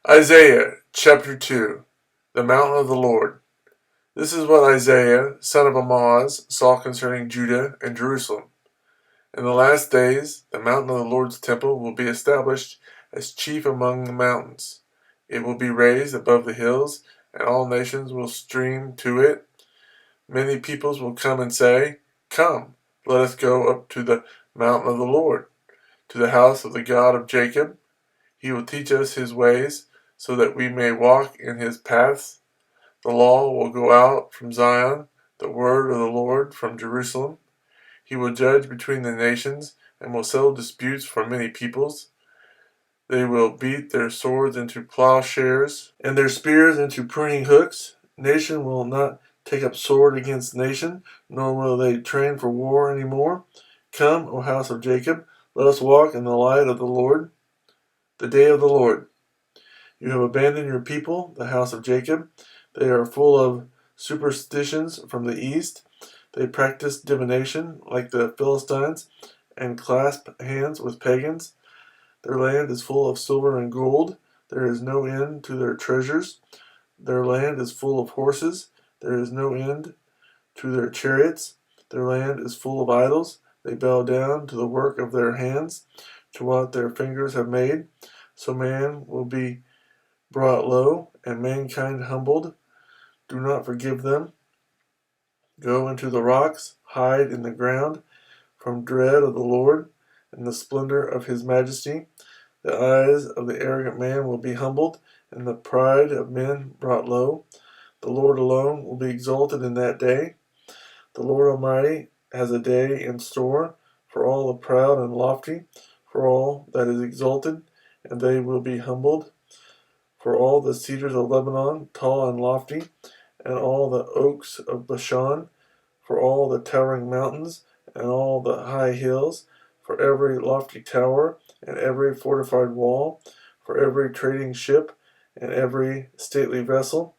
Isaiah chapter 2. The mountain of the Lord. This is what Isaiah, son of Amoz, saw concerning Judah and Jerusalem. In the last days, the mountain of the Lord's temple will be established as chief among the mountains. It will be raised above the hills, and all nations will stream to it. Many peoples will come and say, "Come, let us go up to the mountain of the Lord, to the house of the God of Jacob. He will teach us his ways, so that we may walk in his paths. The law will go out from Zion, the word of the Lord from Jerusalem. He will judge between the nations, and will settle disputes for many peoples. They will beat their swords into plowshares, and their spears into pruning hooks. Nation will not take up sword against nation, nor will they train for war any more. Come, O house of Jacob, let us walk in the light of the Lord. The day of the Lord. You have abandoned your people, the house of Jacob. They are full of superstitions from the east. They practice divination like the Philistines and clasp hands with pagans. Their land is full of silver and gold. There is no end to their treasures. Their land is full of horses. There is no end to their chariots. Their land is full of idols. They bow down to the work of their hands, to what their fingers have made. So man will be brought low, and mankind humbled. Do not forgive them. Go into the rocks, hide in the ground, from dread of the Lord and the splendor of his majesty. The eyes of the arrogant man will be humbled, and the pride of men brought low. The Lord alone will be exalted in that day. The Lord Almighty has a day in store for all the proud and lofty, for all that is exalted, and they will be humbled. For all the cedars of Lebanon, tall and lofty, and all the oaks of Bashan, for all the towering mountains, and all the high hills, for every lofty tower, and every fortified wall, for every trading ship, and every stately vessel.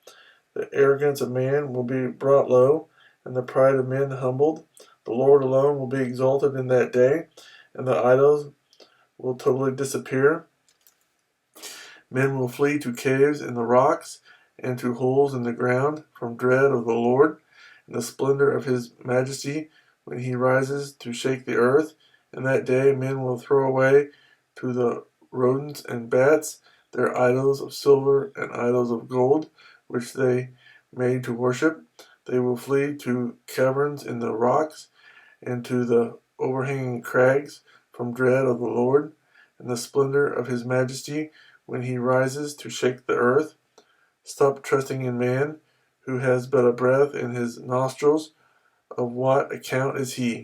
The arrogance of man will be brought low, and the pride of men humbled. The Lord alone will be exalted in that day, and the idols will totally disappear. Men will flee to caves in the rocks and to holes in the ground from dread of the Lord and the splendor of his majesty when he rises to shake the earth. In that day men will throw away to the rodents and bats their idols of silver and idols of gold, which they made to worship. They will flee to caverns in the rocks and to the overhanging crags from dread of the Lord and the splendor of his majesty when he rises to shake the earth. Stop trusting in man, who has but a breath in his nostrils. Of what account is he?